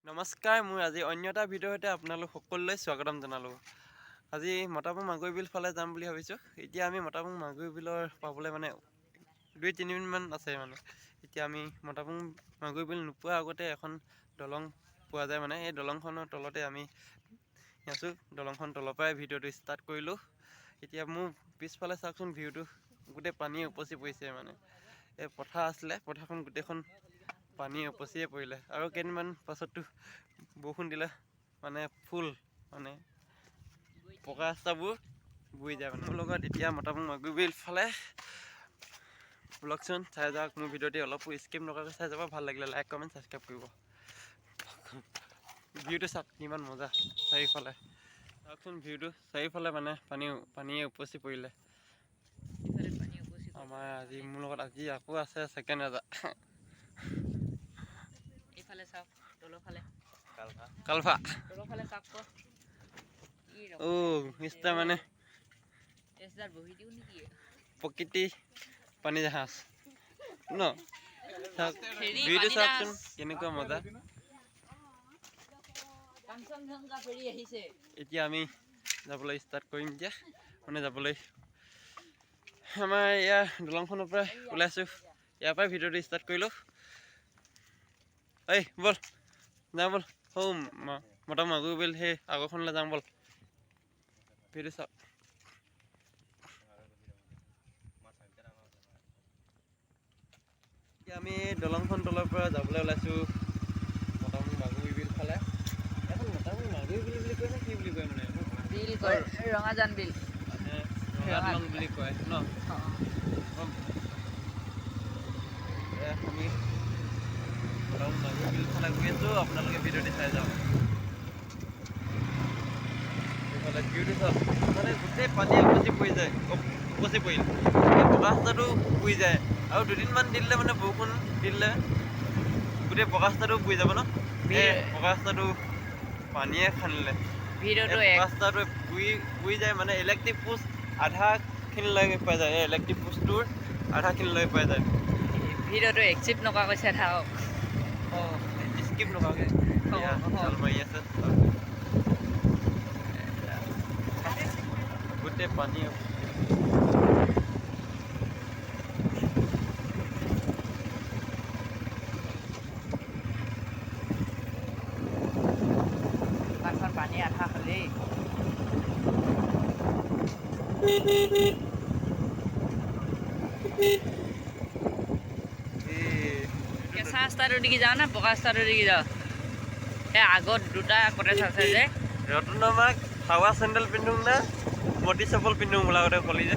নমস্কাৰ, মই আজি অন্য এটা ভিডিঅ'ৰ সৈতে আপোনালোক সকলোলৈ স্বাগতম জনালোঁ। আজি মতাপুং মাগুৰী বিল ফালে যাম বুলি ভাবিছোঁ। এতিয়া আমি মতাপুং মাগুৰী বিলৰ পাবলৈ মানে 2-3 মিনিটমান আছে মানে। এতিয়া আমি মতাপুং মাগুৰী বিল নোপোৱাৰ আগতে এখন দলং পোৱা যায় মানে। এই দলংখনৰ তলতে আমি আছোঁ। দলংখন তলৰ পৰাই ভিডিঅ'টো ষ্টাৰ্ট কৰিলোঁ। এতিয়া মোৰ পিছফালে চাওকচোন, ভিউটো গোটেই পানীয়ে উপচি পৰিছে মানে। এই পথাৰ আছিলে, পথাৰখন গোটেইখন পানী উপচিয়ে পৰিলে আৰু কেইদিনমান পাছততো বৰষুণ দিলে মানে ফুল মানে পকা ৰাস্তাবোৰ বুৰি যায় মানে। মোৰ লগত এতিয়া মতাপুং মাগুৰী বিল ফালে ব্লগচোন চাই যাওক। মোৰ ভিডিঅ'টি অলপো স্কিপ নকৰাকৈ চাই যাব। ভাল লাগিলে লাইক কমেণ্ট ছাবস্ক্ৰাইব কৰিব। ভিউটো চাওক কিমান মজা। চাৰিওফালে চাওকচোন ভিউটো, চাৰিওফালে মানে পানীয়ে উপচি পৰিলে। আমাৰ আজি মোৰ লগত আজি আকৌ আছে ছেকেণ্ড ৰাজা। এইফালে চাওক, তলৰফালে কালভা তলৰফালে চাওক ক মিষ্টাৰ মানে এছদাৰ বহি দিওঁ নেকি? প্ৰকৃতি পানী জাহাজ ন। চাওক ভিউটো চাওকচোন কেনেকুৱা মজা। এতিয়া আমি যাবলৈ ষ্টাৰ্ট কৰিম। এতিয়া মানে যাবলৈ আমাৰ ইয়াৰ দলংখনৰ পৰা ওলাইছোঁ। ইয়াৰ পৰাই ভিডিঅ'টো ষ্টাৰ্ট কৰিলোঁ। এই ব'ল যাওঁ ব'ল, মতাপুং মাগুৰী বিল সেই আগৰখনলৈ যাওঁ ব'ল। ভিডিঅ' চাওক। এতিয়া আমি দলংখন তলৰ পৰা যাবলৈ ওলাইছোঁ মতাপুং মাগুৰী বিল ফালে। এখন মতাপুং মাগুৰী বিল বুলি কয় নে কি বুলি কয় মানে? বিল কয়, ৰঙাজান বিল মানে ৰঙাদলং বুলি কয় ন। আমি মতাপুং মাগুৰী বিল ফালে গৈ আছোঁ। আপোনালোকে ভিডিঅ'টি চাই যাওক। এইফালে ভিউটো চাওক, মানে গোটেই পানীয়ে উপচি পৰি যায়, উপচি পৰিল। পকা ৰাস্তাটো বুৰি যায় আৰু দুদিনমান দিলে মানে বৰষুণ দিলে গোটেই পকা ৰাস্তাটো বুৰি যাব ন। পকা ৰাস্তাটো পানীয়ে খান্দিলে। ভিডিঅ'টো পকা ৰাস্তাটো বুৰি যায় মানে ইলেক্ট্ৰিক পোষ্ট আধাখিনিলৈ পাই যায়। এই ইলেক্ট্ৰিক পোষ্টটোৰ আধাখিনিলৈ পাই যায়। ভিডিঅ'টো একচিপ্ট নকৰাকৈ চাই থাকক। স্কিপ নকৰাকৈ চাল মাৰি আছে। গোটেই পানী দোকানখন পানী আধা হ'লেই। কেঁচা ৰাস্তাটো দিগি যাওঁ নে পকা ৰাস্তাটো দিগি যাওঁ? এই আগত দুটা কটেজ আছে যে। ৰতনমাক হাৱা চেণ্ডেল পিন্ধো নে মটি চপল পিন্ধো বোলা আগতে কলি যে।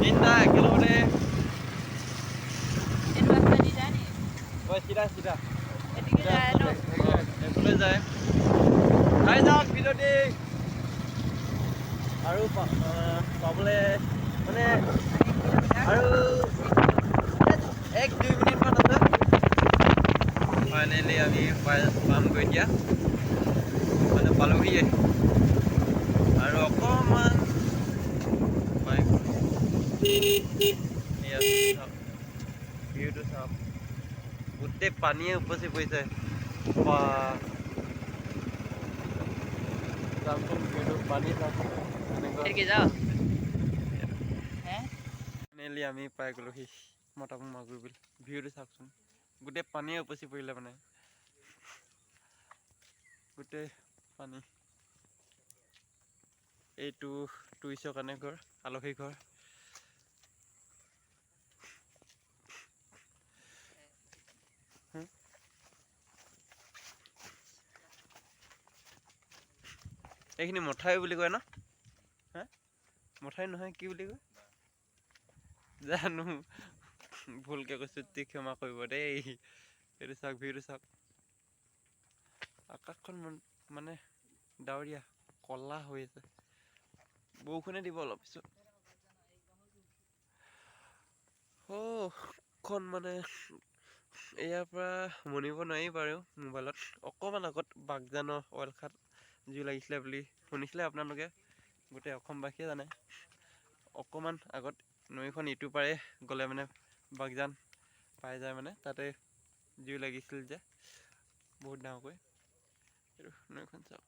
তিনিটা একেলগতে চিধা চিধা এইফালে যায়। চাই যাওক ভিডিঅ'টি আৰু পাবলৈ মানে আৰু 1-2 মিনিটমান আছে। ফাইনেলি আমি পামগৈ এতিয়া, মানে পালোহিয়ে আৰু অকণমান ভিউটো চাওক, গোটেই পানীয়ে উপচি পৰিছে। পানী ফাইনেলি আমি পাই গ'লোহি মতাপুং মাগুৰী বিল। ভিউটো চাওকচোন, গোটেই পানীয়ে উপচি পৰিলে মানে গোটেই পানী। এইটো টুৰিষ্টৰ কাৰণে ঘৰ, আলহী ঘৰ। এইখিনি মথাউৰি বুলি কয় ন? মথাউৰি নহয়, কি বুলি কয় জানো, ভুলকে কৈছোঁ, ক্ষমা কৰিব দেই। এইটো চাওক, ভিউটো চাওক। আকাশখন মানে ডাৱৰীয়া ক'লা হৈ আছে, বৰষুণে দিব অলপ পিছত। খন মানে ইয়াৰ পৰা মনিব নোৱাৰি বাৰু মোবাইলত। অকণমান আগত বাগজানৰ অইল খাট জুই লাগিছিলে বুলি শুনিছিলে আপোনালোকে, গোটেই অসমবাসীয়ে জানে। অকণমান আগত নৈখন ইটো পাৰে গ'লে মানে বাগজান পাই যায় মানে, তাতে জুই লাগিছিল যে বহুত ডাঙৰকৈ। এইটো নৈখন চাওক,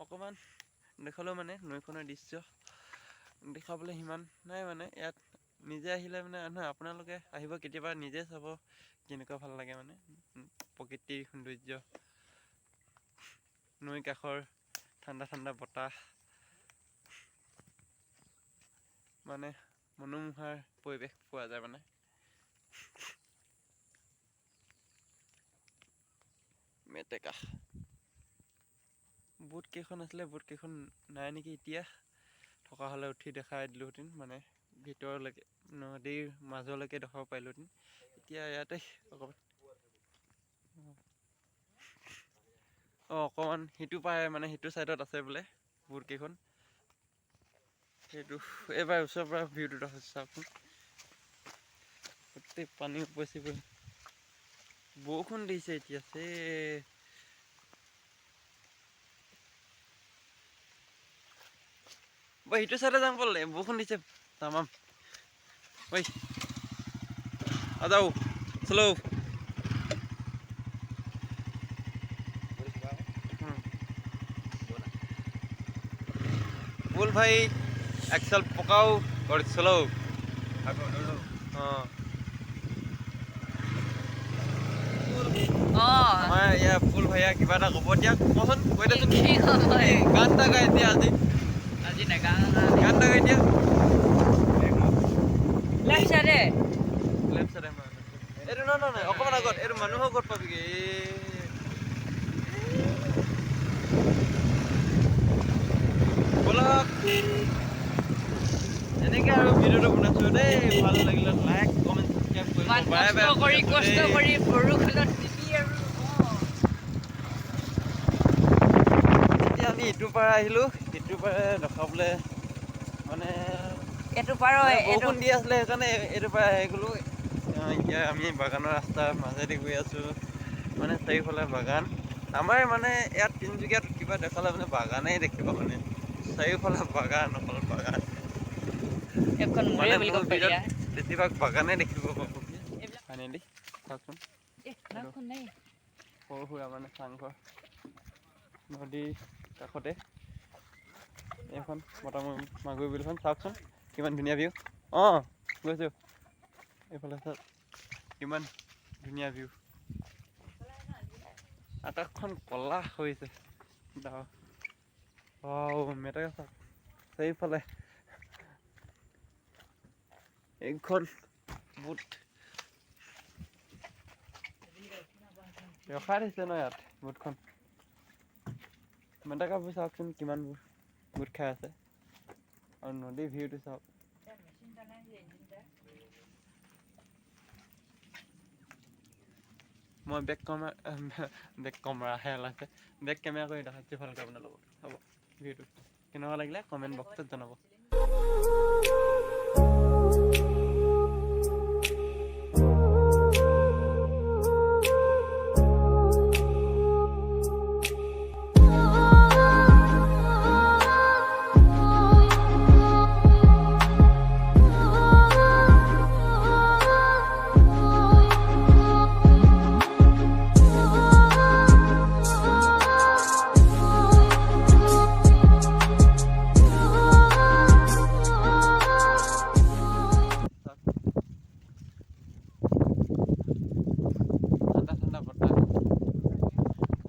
অকণমান দেখালেও মানে নৈখনৰ দৃশ্য দেখাবলৈ সিমান নাই মানে। ইয়াত নিজে আহিলে মানে নহয়, আপোনালোকে আহিব কেতিয়াবা, নিজে চাব কেনেকুৱা ভাল লাগে মানে প্ৰকৃতিৰ সৌন্দৰ্য, নৈ কাষৰ ঠাণ্ডা ঠাণ্ডা বতাহ, মানে মনোমোহাৰ পৰিৱেশ পোৱা যায় মানে। মেটেকা বুট কেইখন আছিলে, বুট কেইখন নাই নেকি এতিয়া, থকা হ'লে উঠি দেখাই দিলোঁহেঁতেন মানে, ভিতৰলৈকে নদীৰ মাজলৈকে দেখাব পাৰিলোঁহেঁতেন। এতিয়া ইয়াতে অকণমান অকণমান সিটো পাৰে মানে, সিটো ছাইডত আছে বোলে বুট কেইখন। সেইটো এইবাৰ ওচৰৰ পৰা ভিউটো দেখাইছোঁ চাওকচোন, গোটেই পানী উপচি পৰি, বৰষুণ দিছে এতিয়া বৈ সিটো চাইডে যাম ব'ল, বৰষুণ দিছে তামাম। বৈ যাও চলো। बोल भाई एक्सल पकाओ और चलो। हाँ আমাৰ ইয়াৰ ফুল ভাইয়া কিবা এটা ক'ব, এতিয়া কচোন কৈ দেচোন। গান এটা গাই দিয়া আজি গান এটা গাই দিয়া। এইটো নহয় অকণমান আগত, এইটো মানুহৰ ক'ত পাবিগে। ব'লক এনেকৈ আৰু ভিডিঅ'টো বনাইছোঁ দেই, ভাল লাগিলে লাইক কমেণ্ট ছাবস্ক্ৰাইব কৰিব। কষ্ট কৰি বৰষুণত তিতি আৰু এতিয়া আমি ইটোৰ পৰা আহিলোঁ, সিটোৰ পৰা দেখাবলৈ মানে এইটো পাৰ বৰষুণ দি আছিলে, সেইকাৰণে এইটোৰ পৰা আহি গ'লোঁ। এতিয়া আমি বাগানৰ ৰাস্তাৰ মাজেদি গৈ আছোঁ, মানে চাৰিওফালে বাগান। আমাৰ মানে ইয়াত তিনিচুকীয়াত কিবা দেখালে মানে বাগানেই দেখিব, মানে চাৰিওফালে বাগান, অকল বাগান। মানে মোৰ ভিতৰত বেছিভাগ বাগানেই দেখিব পাব। ফাইনেলি চাওকচোন, সৰু সুৰা মানে চাংঘৰ নদীৰ কাষতে এইখন মাগুৰী বিলখন চাওকচোন, কিমান ধুনীয়া ভিউ। অঁ গৈছোঁ, এইফালে চাওক কিমান ধুনীয়া ভিউ। আকাশখন ক'লা হৈছে, মেটেকা চাওক চাৰিওফালে। এইখন বুট ৰখাই থৈছে ন ইয়াত, বুটখন মেটেকাবোৰ চাওকচোন কিমানবোৰ গোট খাই আছে, আৰু নদীৰ ভিউটো চাওক। মই বেক কেমেৰা কৰি দেখাইছোঁ ভালকৈ আপোনালোকক। হ'ব, ভিডিঅ'টো কেনেকুৱা লাগিলে কমেণ্ট বক্সত জনাব। ঠাণ্ডা বতাহ,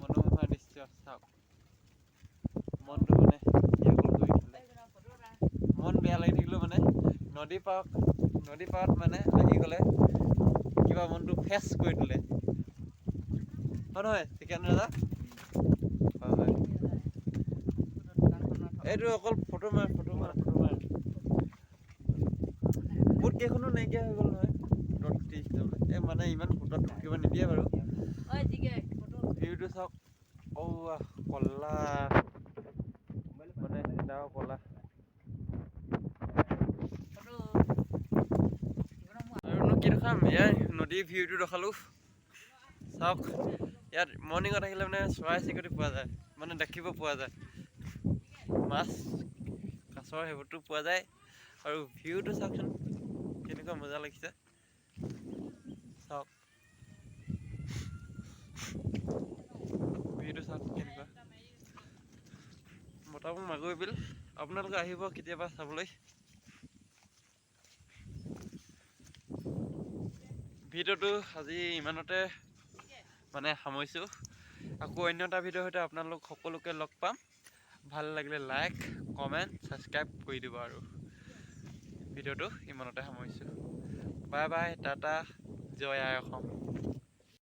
মনোমোহা দৃশ্য চাওক। মনটো মানে মন বেয়া লাগি থাকিলেও মানে নদী পাৰত মানে আহি গ'লে কিবা মনটো ফ্ৰেছ কৰি তোলে, হয় নহয় চিকেন ৰাজা? হয়। এইটো অকল ফটো মাৰ বুট কেইখনো নাইকিয়া হৈ গ'ল নহয়, এই মানে ইমান ফটোত থাকিব নিদিয়ে বাৰু। ভিউটো চাওক, ক'লা মানে ডাঙৰ ক'লা। আৰুনো কি দেখাম, এয়াই নদীৰ ভিউটো দেখালোঁ চাওক। ইয়াত মৰ্ণিঙত আহিলে মানে চৰাই চিৰিকটি পোৱা যায়, মানে দেখিব পোৱা যায়, মাছ কাছৰ সেইবোৰতো পোৱা যায়। আৰু ভিউটো চাওকচোন কেনেকুৱা মজা লাগিছে, চাওক ভিউটো চাওক কেনেকুৱা। মটামুং মাগুৰী বিল আপোনালোকে আহিব কেতিয়াবা চাবলৈ। ভিডিঅ'টো আজি ইমানতে মানে সামৰিছোঁ। আকৌ অন্য এটা ভিডিঅ'ৰ সৈতে আপোনালোক সকলোকে লগ পাম। ভাল লাগিলে লাইক কমেণ্ট ছাবস্ক্ৰাইব কৰি দিব। আৰু ভিডিঅ'টো ইমানতে সামৰিছোঁ। বাই বাই, টাটা, জয় আই অসম।